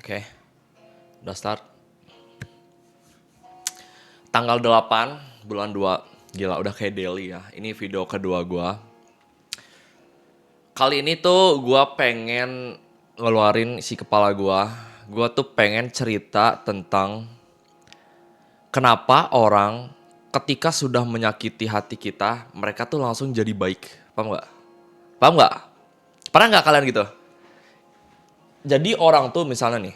Oke, udah start. Tanggal 8 bulan 2. Gila, udah kayak daily ya. Ini video kedua gua. Kali ini tuh gua pengen ngeluarin isi kepala gua. Gua tuh pengen cerita tentang kenapa orang ketika sudah menyakiti hati kita, mereka tuh langsung jadi baik. Paham nggak? Paham nggak? Pernah nggak kalian gitu? Jadi orang tuh misalnya nih,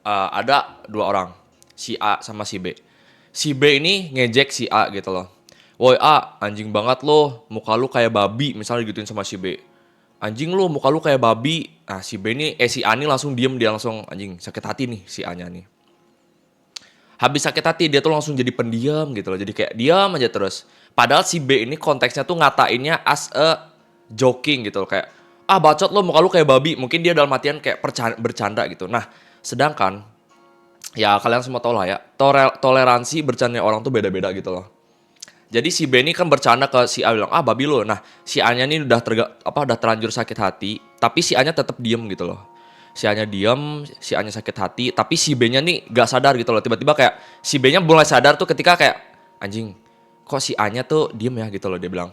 ada dua orang, si A sama si B. Si B ini ngejek si A gitu loh. Woi A, anjing banget lo, muka lu kayak babi, misalnya gituin sama si B. Anjing lu, muka lu kayak babi. Nah si B ini, si A ini langsung diem, dia langsung anjing sakit hati nih si A nya nih. Habis sakit hati dia tuh langsung jadi pendiam gitu loh, jadi kayak diam aja terus. Padahal si B ini konteksnya tuh ngatainnya as a joking gitu loh, kayak bacot lo, muka lu kayak babi. Mungkin dia dalam artian kayak bercanda gitu. Nah sedangkan ya kalian semua tau lah ya, toleransi bercanda orang tuh beda-beda gitu loh. Jadi si B ini kan bercanda ke si A, bilang babi lo. Nah si A nya ini udah terlanjur sakit hati, tapi si A nya tetap diem gitu loh. Si A nya diem, si A nya sakit hati, tapi si B nya nih gak sadar gitu loh. Tiba-tiba kayak si B nya mulai sadar tuh ketika kayak anjing, kok si A nya tuh diem ya gitu loh, dia bilang.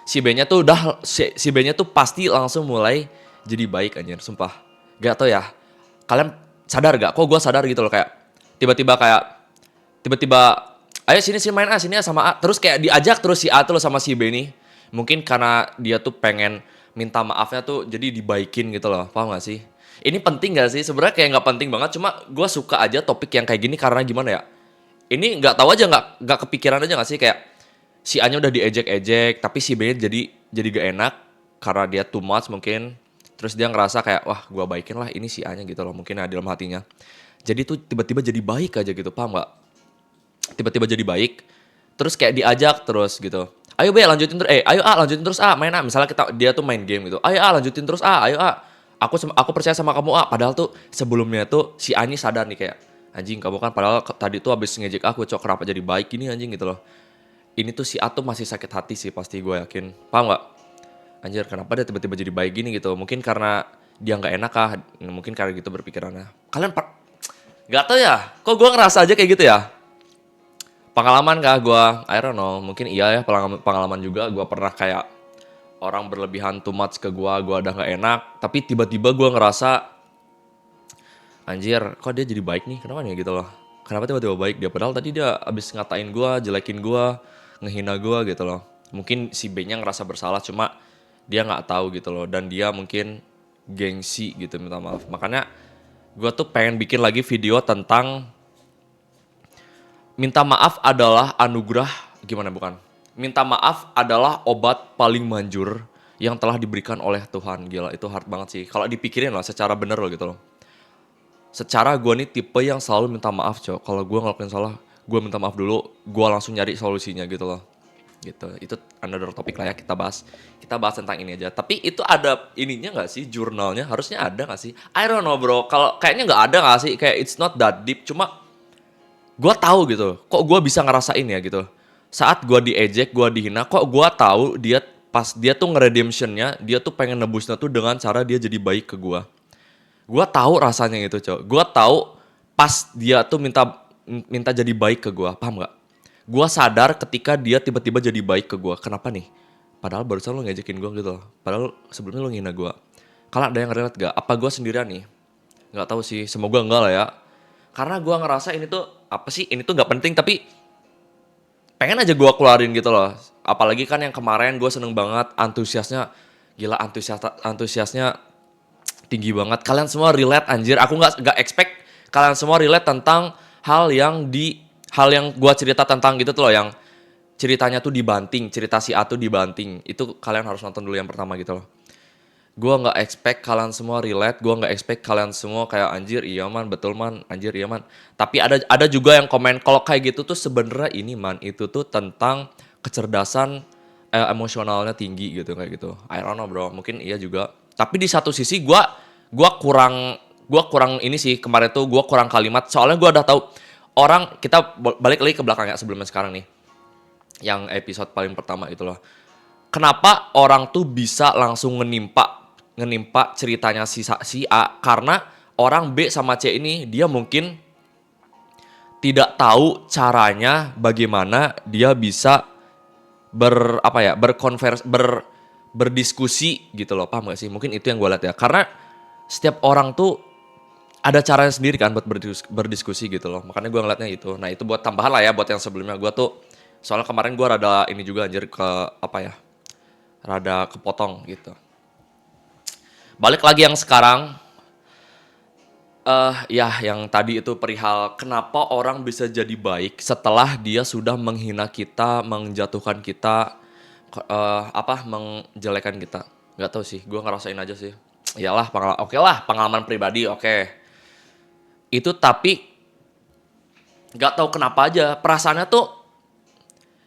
Si B nya tuh pasti langsung mulai jadi baik anjir, sumpah. Gak tau ya, kalian sadar gak? Kok gue sadar gitu loh, kayak tiba-tiba ayo sini sini main sini sama A, terus kayak diajak terus si A tuh sama si B nih. Mungkin karena dia tuh pengen minta maafnya tuh jadi dibaikin gitu loh, paham gak sih? Ini penting gak sih? Sebenarnya kayak nggak penting banget, cuma gue suka aja topik yang kayak gini karena gimana ya? Ini nggak tahu aja, nggak kepikiran aja nggak sih, kayak si A nya udah diejek-ejek tapi si B nya jadi gak enak karena dia too much mungkin. Terus dia ngerasa kayak wah gue baikin lah ini si A nya gitu loh, mungkin ada dalam hatinya. Jadi tuh tiba-tiba jadi baik aja gitu, paham gak? Tiba-tiba jadi baik, terus kayak diajak terus gitu. Ayo B lanjutin terus, ayo A lanjutin terus A, main A. Misalnya dia tuh main game gitu. Ayo A lanjutin terus A, ayo A. Aku percaya sama kamu A. Padahal tuh sebelumnya tuh si A ini sadar nih kayak anjing kamu kan padahal tadi tuh abis ngejek aku, cok kenapa jadi baik gini anjing gitu loh. Ini tuh si A tuh masih sakit hati sih pasti, gue yakin. Paham gak? Anjir kenapa dia tiba-tiba jadi baik gini gitu. Mungkin karena dia gak enak kah, mungkin karena gitu berpikirannya. Gak tau ya, kok gue ngerasa aja kayak gitu ya. Pengalaman kah gue, I don't know, mungkin iya ya, pengalaman juga. Gue pernah kayak orang berlebihan too much ke gue udah gak enak. Tapi tiba-tiba gue ngerasa anjir kok dia jadi baik nih, kenapa nih gitu loh. Kenapa tiba-tiba baik dia, padahal tadi dia abis ngatain gue, jelekin gue, ngehina gue gitu loh. Mungkin si B nya ngerasa bersalah, cuma dia gak tahu gitu loh. Dan dia mungkin gengsi gitu, minta maaf. Makanya gue tuh pengen bikin lagi video tentang minta maaf adalah anugerah, gimana bukan? Minta maaf adalah obat paling manjur yang telah diberikan oleh Tuhan. Gila, itu hard banget sih. Kalau dipikirin lah secara bener loh gitu loh. Secara gue nih tipe yang selalu minta maaf, cok. Kalau gue ngelakuin salah, gue minta maaf dulu, gue langsung nyari solusinya gitu loh. Gitu. Itu another topik lah ya, kita bahas. Kita bahas tentang ini aja. Tapi itu ada ininya gak sih, jurnalnya? Harusnya ada gak sih? I don't know bro, kalau kayaknya gak ada gak sih? Kayak it's not that deep, cuma gue tahu gitu, kok gue bisa ngerasain ya gitu. Saat gue diejek, gue dihina, kok gue tahu dia pas dia tuh ngeredemptionnya, dia tuh pengen nebusnya tuh dengan cara dia jadi baik ke gue. Gue tahu rasanya gitu, cowok. Gue tahu pas dia tuh minta jadi baik ke gue, paham nggak? Gue sadar ketika dia tiba-tiba jadi baik ke gue. Kenapa nih? Padahal barusan lo ngejekin gue gitu loh. Padahal sebelumnya lo ngina gue. Kalian ada yang relate gak? Apa gue sendirian nih? Nggak tahu sih. Semoga enggak lah ya. Karena gue ngerasa ini tuh apa sih? Ini tuh nggak penting tapi pengen aja gue keluarin gitu loh. Apalagi kan yang kemarin gue seneng banget, antusiasnya gila, antusiasnya tinggi banget. Kalian semua relate anjir. Aku nggak expect kalian semua relate tentang hal yang gue cerita tentang gitu tuh loh, yang ceritanya tuh dibanting, cerita si A tuh dibanting. Itu kalian harus nonton dulu yang pertama gitu loh. Gue nggak expect kalian semua relate, gue nggak expect kalian semua kayak anjir iya man, betul man, anjir iya man. Tapi ada juga yang komen kalau kayak gitu tuh sebenarnya ini man, itu tuh tentang kecerdasan emosionalnya tinggi gitu, kayak gitu. I don't know bro, mungkin iya juga. Tapi di satu sisi gue kurang ini sih, kemarin tuh gue kurang kalimat, soalnya gue udah tahu orang. Kita balik lagi ke belakang ya, sebelumnya sekarang nih, yang episode paling pertama itu loh. Kenapa orang tuh bisa langsung ngenimpa ceritanya si A, karena orang B sama C ini dia mungkin tidak tahu caranya bagaimana dia bisa berdiskusi gitu loh, paham gak sih? Mungkin itu yang gue lihat ya, karena setiap orang tuh ada caranya sendiri kan buat berdiskusi gitu loh, makanya gue ngeliatnya itu. Nah itu buat tambahan lah ya buat yang sebelumnya. Gue tuh soalnya kemarin gue rada ini juga anjir ke rada kepotong gitu. Balik lagi yang sekarang, ya yang tadi itu perihal kenapa orang bisa jadi baik setelah dia sudah menghina kita, menjatuhkan kita, menjelekan kita. Gak tahu sih, gue ngerasain aja sih. Iyalah, oke lah, pengalaman pribadi, oke. Itu tapi gak tahu kenapa aja perasaannya tuh,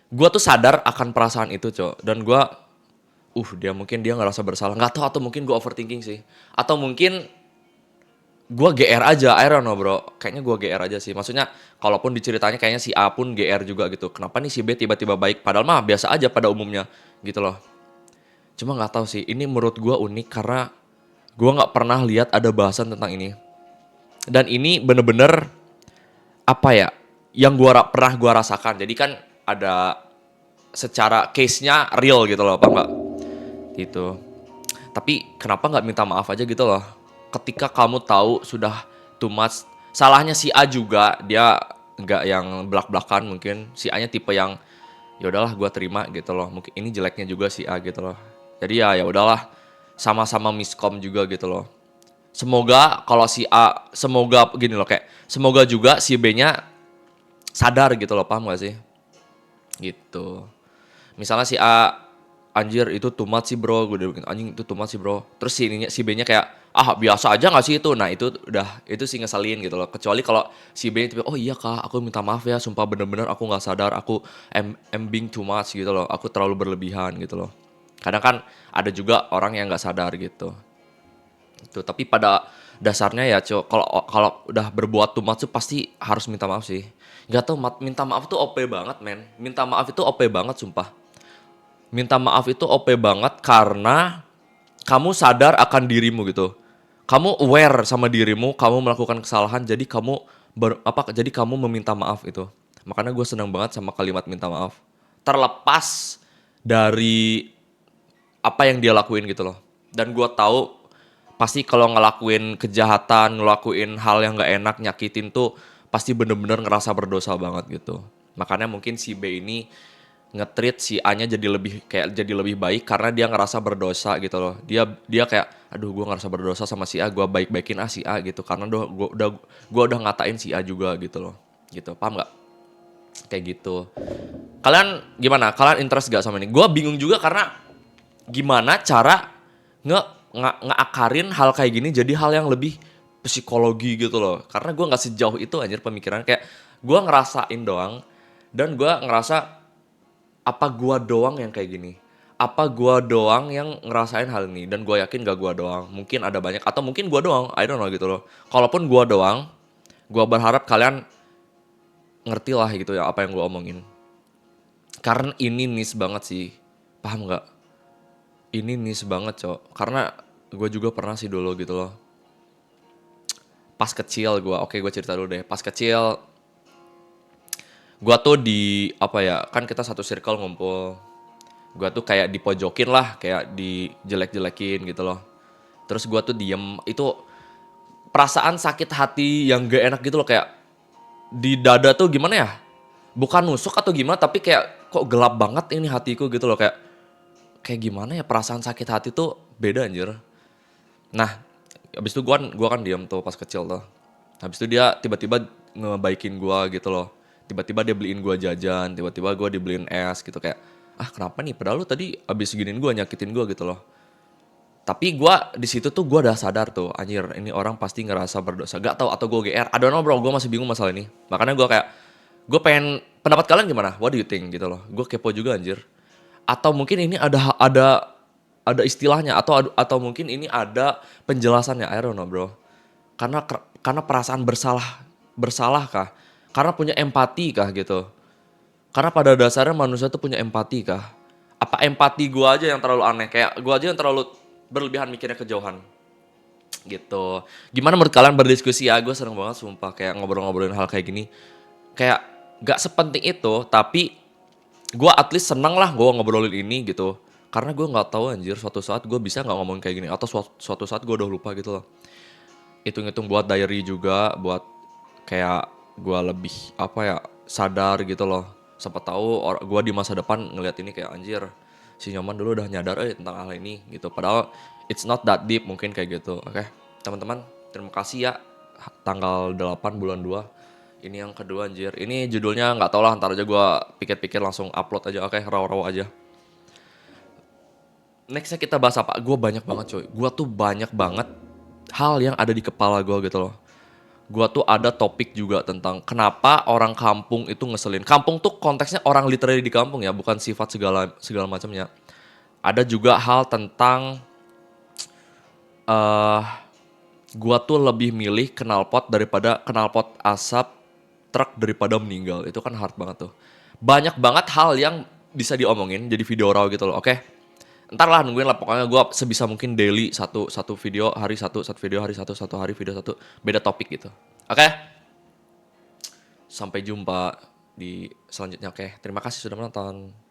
gue tuh sadar akan perasaan itu, cok. Dan gue, dia ngerasa bersalah. Gak tahu, atau mungkin gue overthinking sih. Atau mungkin gue GR aja, I don't know bro. Kayaknya gue GR aja sih. Maksudnya, kalaupun diceritanya kayaknya si A pun GR juga gitu. Kenapa nih si B tiba-tiba baik? Padahal mah biasa aja pada umumnya gitu loh. Cuma nggak tahu sih. Ini menurut gue unik karena gue nggak pernah lihat ada bahasan tentang ini. Dan ini bener-bener apa ya? Yang pernah gue rasakan. Jadi kan ada secara case-nya real gitu loh, apa nggak? Gitu. Tapi kenapa nggak minta maaf aja gitu loh? Ketika kamu tahu sudah too much, salahnya si A juga, dia nggak yang belak-belakan mungkin. Si A-nya tipe yang ya udahlah gue terima gitu loh. Mungkin ini jeleknya juga si A gitu loh. Jadi ya udahlah, sama-sama miskom juga gitu loh. Semoga kalau si A, semoga gini loh kayak, semoga juga si B-nya sadar gitu loh, paham gak sih? Gitu. Misalnya si A, anjir itu too much sih bro, gue udah bikin anjing itu too much sih bro. Terus si B-nya kayak, biasa aja gak sih itu? Nah itu sih ngeselin gitu loh. Kecuali kalau si B-nya tiba, oh iya kak, aku minta maaf ya, sumpah bener-bener aku gak sadar, aku am being too much gitu loh. Aku terlalu berlebihan gitu loh. Kadang kan ada juga orang yang gak sadar gitu. Itu, tapi pada dasarnya ya cok, kalau udah berbuat too much tuh pasti harus minta maaf sih. Gak tau, minta maaf tuh OP banget men. Minta maaf itu OP banget sumpah. Minta maaf itu OP banget karena kamu sadar akan dirimu gitu. Kamu aware sama dirimu, kamu melakukan kesalahan, jadi jadi kamu meminta maaf itu. Makanya gue seneng banget sama kalimat minta maaf. Terlepas dari apa yang dia lakuin gitu loh. Dan gue tahu pasti kalau ngelakuin kejahatan, ngelakuin hal yang gak enak, nyakitin tuh pasti bener-bener ngerasa berdosa banget gitu. Makanya mungkin si B ini nge-treat si A-nya jadi lebih baik karena dia ngerasa berdosa gitu loh. Dia kayak aduh gue ngerasa berdosa sama si A, gue baik-baikin si A gitu karena gue udah ngatain si A juga gitu loh. Gitu. Paham nggak? Kayak gitu. Kalian gimana? Kalian interest gak sama ini? Gue bingung juga karena gimana cara ngeakarin hal kayak gini jadi hal yang lebih psikologi gitu loh. Karena gue nggak sejauh itu anjir pemikiran, kayak gue ngerasain doang dan gue ngerasa apa gua doang yang kayak gini? Apa gua doang yang ngerasain hal ini? Dan gua yakin gak gua doang. Mungkin ada banyak atau mungkin gua doang, I don't know gitu loh. Kalaupun gua doang, gua berharap kalian ngerti lah gitu ya apa yang gua omongin. Karena ini niche banget sih. Paham gak? Ini niche banget, cok. Karena gua juga pernah sih dulu gitu loh. Pas kecil gua cerita dulu deh. Pas kecil gua tuh kan kita satu circle ngumpul. Gua tuh kayak dipojokin lah, kayak dijelek-jelekin gitu loh. Terus gua tuh diem, itu perasaan sakit hati yang gak enak gitu loh, kayak di dada tuh gimana ya? Bukan nusuk atau gimana, tapi kayak kok gelap banget ini hatiku gitu loh, kayak gimana ya, perasaan sakit hati tuh beda anjir. Nah, habis itu gua kan diem tuh pas kecil tuh. Habis itu dia tiba-tiba ngebaikin gua gitu loh. Tiba-tiba dia beliin gua jajan, tiba-tiba gua dibeliin es gitu, kayak kenapa nih, padahal lu tadi abis giniin gua, nyakitin gua gitu loh. Tapi gua di situ tuh gua udah sadar tuh, anjir ini orang pasti ngerasa berdosa. Gak tahu atau gua GR, I don't know bro, gua masih bingung masalah ini. Makanya gua pengen pendapat kalian gimana? What do you think gitu loh. Gua kepo juga anjir. Atau mungkin ini ada istilahnya, atau mungkin ini ada penjelasannya, I don't know bro. Karena perasaan bersalah kah? Karena punya empati kah gitu? Karena pada dasarnya manusia tuh punya empati kah? Apa empati gue aja yang terlalu aneh? Kayak gue aja yang terlalu berlebihan mikirnya kejauhan. gitu. Gimana menurut kalian berdiskusi ya? Gue seneng banget sumpah kayak ngobrol-ngobrolin hal kayak gini. Kayak gak sepenting itu, tapi gue at least seneng lah gue ngobrolin ini gitu. Karena gue nggak tahu anjir suatu saat gue bisa nggak ngomong kayak gini atau suatu saat gue udah lupa gitu loh. Hitung-hitung buat diary juga, buat kayak gue lebih apa ya sadar gitu loh. Siapa tahu gue di masa depan ngeliat ini kayak anjir si Nyoman dulu udah nyadar tentang hal ini gitu. Padahal it's not that deep mungkin kayak gitu. Oke, teman-teman, terima kasih ya. Tanggal 8 bulan 2. Ini yang kedua anjir. Ini judulnya nggak tau lah, ntar aja gue pikir-pikir langsung upload aja. Oke, raw-raw aja. Nextnya kita bahas apa? Gue banyak banget coy. Gue tuh banyak banget hal yang ada di kepala gue gitu loh. Gue tuh ada topik juga tentang kenapa orang kampung itu ngeselin. Kampung tuh konteksnya orang literally di kampung ya, bukan sifat segala segala macamnya. Ada juga hal tentang eh gua tuh lebih milih knalpot asap truk daripada meninggal. Itu kan hard banget tuh. Banyak banget hal yang bisa diomongin jadi video raw gitu loh. Oke. Ntar lah nungguin lah pokoknya gua sebisa mungkin daily satu video hari satu video hari satu hari video satu beda topik gitu. Oke. Sampai jumpa di selanjutnya. Oke. Terima kasih sudah menonton.